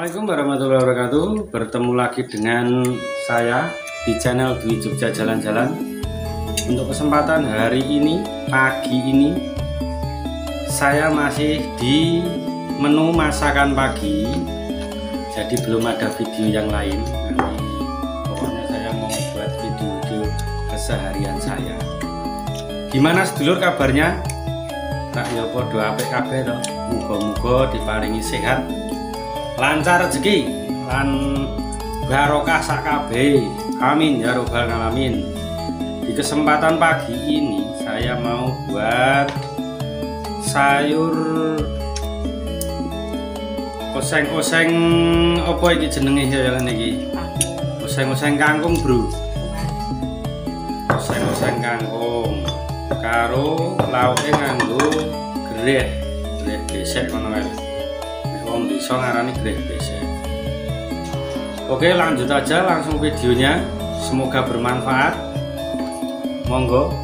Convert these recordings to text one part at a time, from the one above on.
Assalamualaikum warahmatullahi wabarakatuh. Bertemu lagi dengan saya di channel Dwi Jogja Jalan-Jalan. Untuk kesempatan hari ini, pagi ini, saya masih di menu masakan pagi. Jadi belum ada video yang lain. Nanti pokoknya saya mau buat video keseharian saya. Gimana sedulur kabarnya? Tak ya podo apik kabeh to. Muga-muga diparingi sehat, lancar rezeki lan barokah sak kabeh. Amin ya robbal alamin. Di kesempatan pagi ini saya mau buat sayur oseng-oseng apa iki jenenge ya niki? Oseng-oseng kangkung, Bro. Oseng-oseng kangkung karo lauke nganggo greh besek ngono kae. Wong bisa ngarani greh besek. Oke, lanjut aja langsung videonya. Semoga bermanfaat. Monggo.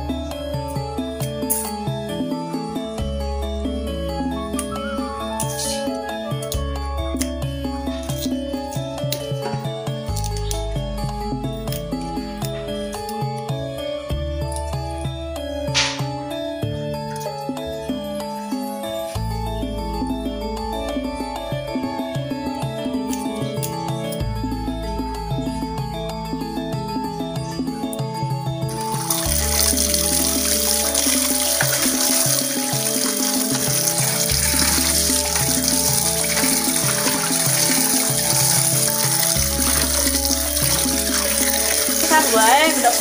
Wae udah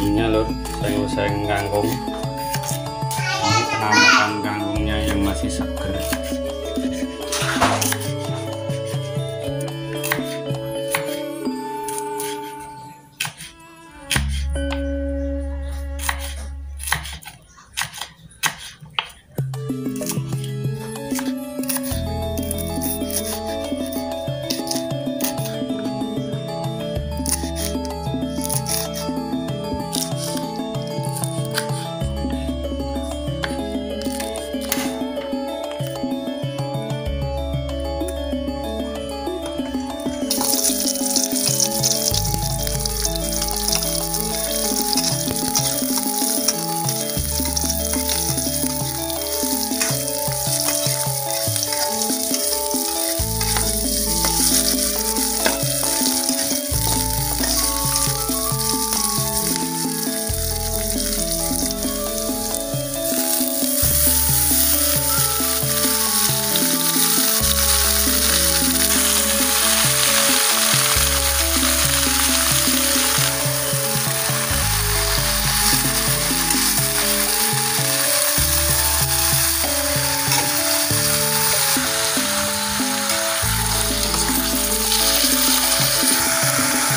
ini loh, sayur-sayur kangkung. Ini penampakan kangkungnya yang masih seger.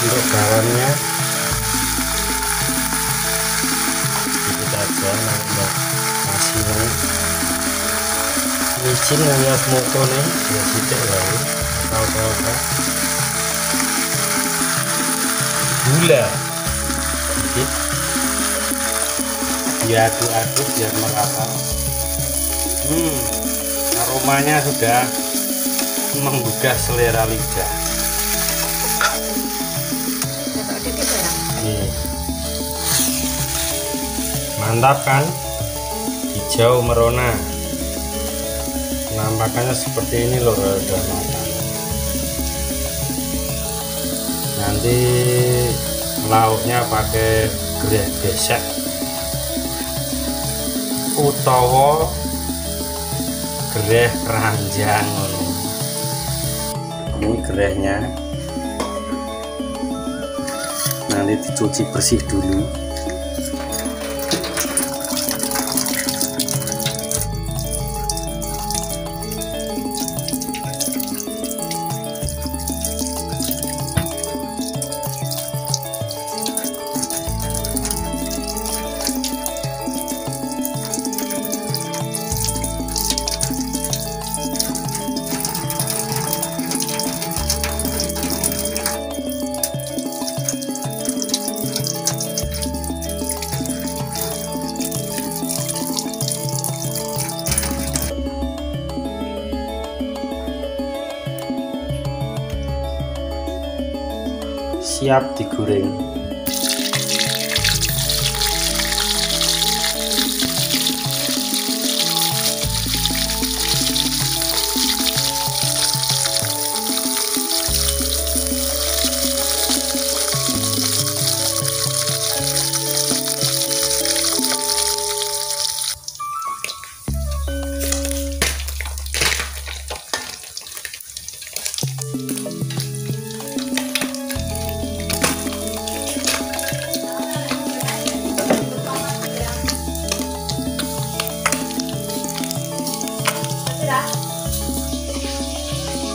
Untuk garamnya sedikit aja, nambah asinnya micin alias moto nih ya sedikit lalu tahu gula sedikit diaduk-aduk biar merata. Aromanya sudah menggugah selera lidah. Mantap kan? Hijau merona. Penampakannya seperti ini loh, udah matang. Nanti lauknya pakai greh besek utawa greh keranjang. Ini grehnya nanti dicuci bersih dulu. siap digoreng.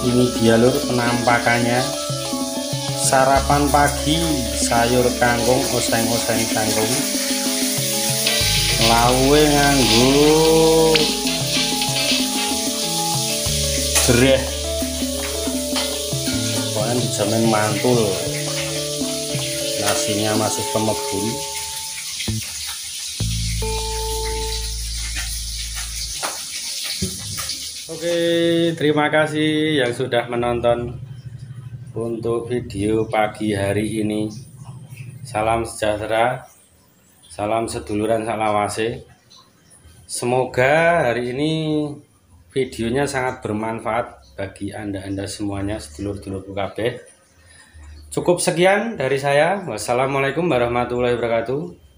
Ini dia lur penampakannya. Sarapan pagi sayur kangkung, oseng-oseng kangkung, lawe nganggo gereh, pokoknya dijamin mantul. Nasinya masih kemebun. Oke, terima kasih yang sudah menonton untuk video pagi hari ini. Salam sejahtera, salam seduluran salawase. Semoga hari ini videonya sangat bermanfaat bagi anda semuanya, sedulur-dulurku kabeh. Cukup sekian dari saya. Wassalamualaikum warahmatullahi wabarakatuh.